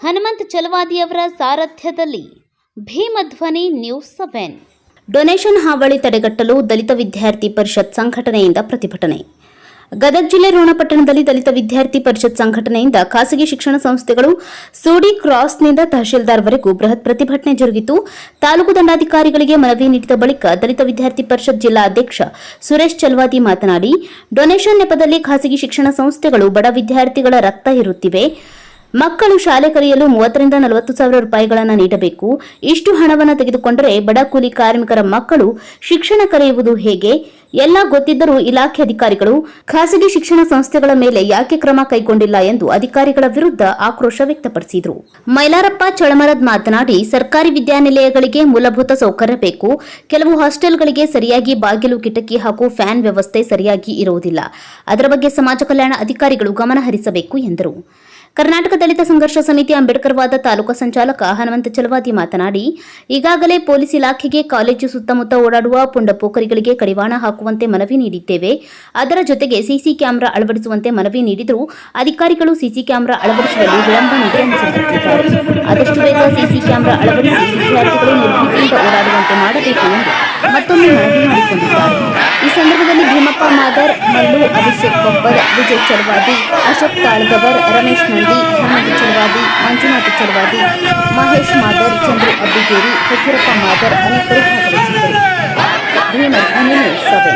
Hanumantha ಚಲವಾದಿಯವರ ಸಾರಥ್ಯದಲ್ಲಿ ಭೀಮಧ್ವನಿ news 7. Donation ಹಾವಳಿ ತಡೆಗಟ್ಟಲು ದಲಿತ ವಿದ್ಯಾರ್ಥಿ ಪರಿಷತ್ ಸಂಘಟನೆಯಿಂದ ಪ್ರತಿಭಟನೆ. ಗದಗ ಜಿಲ್ಲೆ ರೋಣಪಟ್ಟಣದಲ್ಲಿ ದಲಿತ ವಿದ್ಯಾರ್ಥಿ ಪರಿಷತ್ ಸಂಘಟನೆಯಿಂದ ಖಾಸಗಿ ಶಿಕ್ಷಣ ಸಂಸ್ಥೆಗಳು ಸೂಡಿ ಕ್ರಾಸ್ನಿಂದ ತಹಶೀಲ್ದಾರ್ವರೆಗೂ ಬೃಹತ್ ಪ್ರತಿಭಟನೆ ಜರುಗಿತು. ತಾಲೂಕು ದಂಡಾಧಿಕಾರಿಗಳಿಗೆ ಮನವಿ ನೀಡಿದ ಬಳಿಕ ದಲಿತ ವಿದ್ಯಾರ್ಥಿ ಪರಿಷತ್ ಜಿಲ್ಲಾ ಅಧ್ಯಕ್ಷ ಸುರೇಶ್ ಚಲವಾದಿ ಮಾತನಾಡಿ, ಡೊನೇಷನ್ ನೆಪದಲ್ಲಿ ಖಾಸಗಿ ಶಿಕ್ಷಣ ಸಂಸ್ಥೆಗಳು ಬಡ ವಿದ್ಯಾರ್ಥಿಗಳ ರಕ್ತ ಹೀರುತ್ತಿವೆ. ಮಕ್ಕಳು ಶಾಲೆ ಕಲಿಯಲು 30 ರಿಂದ 40 ಸಾವಿರ ರೂಪಾಯಿಗಳನ್ನು ನೀಡಬೇಕು. ಇಷ್ಟು ಹಣವನ್ನು ತೆಗೆದುಕೊಂಡರೆ ಬಡ ಕೂಲಿ ಕಾರ್ಮಿಕರ ಮಕ್ಕಳು ಶಿಕ್ಷಣ ಕಲಿಯುವುದು ಹೇಗೆ? ಎಲ್ಲ ಗೊತ್ತಿದ್ದರೂ ಇಲಾಖೆ ಅಧಿಕಾರಿಗಳು ಖಾಸಗಿ ಶಿಕ್ಷಣ ಸಂಸ್ಥೆಗಳ ಮೇಲೆ ಯಾಕೆ ಕ್ರಮ ಕೈಗೊಂಡಿಲ್ಲ ಎಂದು ಅಧಿಕಾರಿಗಳ ವಿರುದ್ಧ ಆಕ್ರೋಶ ವ್ಯಕ್ತಪಡಿಸಿದರು. ಮೈಲಾರಪ್ಪ ಚಳಮರದ್ ಮಾತನಾಡಿ, ಸರ್ಕಾರಿ ವಿದ್ಯಾನಿಲಯಗಳಿಗೆ ಮೂಲಭೂತ ಸೌಕರ್ಯ ಬೇಕು. ಕೆಲವು ಹಾಸ್ಟೆಲ್ಗಳಿಗೆ ಸರಿಯಾಗಿ ಬಾಗಿಲು, ಕಿಟಕಿ ಹಾಗೂ ಫ್ಯಾನ್ ವ್ಯವಸ್ಥೆ ಸರಿಯಾಗಿ ಇರುವುದಿಲ್ಲ. ಅದರ ಬಗ್ಗೆ ಸಮಾಜ ಕಲ್ಯಾಣ ಅಧಿಕಾರಿಗಳು ಗಮನ ಹರಿಸಬೇಕು ಎಂದರು. ಕರ್ನಾಟಕ ದಲಿತ ಸಂಘರ್ಷ ಸಮಿತಿ ಅಂಬೇಡ್ಕರ್ ವಾದ ತಾಲೂಕಾ ಸಂಚಾಲಕ ಹನುಮಂತ ಚಲವಾದಿ ಮಾತನಾಡಿ, ಈಗಾಗಲೇ ಪೊಲೀಸ್ ಇಲಾಖೆಗೆ ಕಾಲೇಜು ಸುತ್ತಮುತ್ತ ಓಡಾಡುವ ಪುಂಡಪೋಖರಿಗಳಿಗೆ ಕಡಿವಾಣ ಹಾಕುವಂತೆ ಮನವಿ ನೀಡಿದ್ದೇವೆ. ಅದರ ಜೊತೆಗೆ ಸಿಸಿ ಕ್ಯಾಮೆರಾ ಅಳವಡಿಸುವಂತೆ ಮನವಿ ನೀಡಿದರೂ ಅಧಿಕಾರಿಗಳು ಸಿಸಿ ಕ್ಯಾಮೆರಾ ಅಳವಡಿಸುವಲ್ಲಿ ವಿಳಂಬ ನೀತಿ ಅನುಸರಿಸುತ್ತಿದ್ದಾರೆ. ಆದಷ್ಟು ಬೇಗ ಸಿಸಿ ಕ್ಯಾಮೆರಾ ಅಳವಡಿಸಿ ವಿದ್ಯಾರ್ಥಿಗಳು ನಿರ್ಭೀತಿಯಿಂದ ಓಡಾಡುವಂತೆ ಮಾಡಬೇಕು ಎಂದು ಮತ್ತೊಮ್ಮೆ ಮನವಿ ಮಾಡಿಕೊಂಡಿದ್ದಾರೆ. ಈ ಸಂದರ್ಭದಲ್ಲಿ ಭೀಮಪ್ಪ ಮಾದರ್, ಮಲ್ಲು, ಅಭಿಷೇಕ್ ಕೊಬ್ಬರ್, ವಿಜಯ್ ಚಲವಾದಿ, ಅಶೋಕ್ ತಾಳ್ಗವರ್, ರಮೇಶ್ ನಂದಿ, ಹನುಮಂತ ಚಲವಾದಿ, ಮಂಜುನಾಥ ಚಲವಾದಿ, ಮಹೇಶ್ ಮಾದರ್, ಚಂದ್ರು ಅಬ್ಬಿಗೇರಿ, ಫಕೀರಪ್ಪ ಮಾದರ್ ಅನೇಕರು ಭಾಗವಹಿಸಿದ್ದರು. ಭೀಮಧ್ವನಿ ನ್ಯೂಸ್ 7.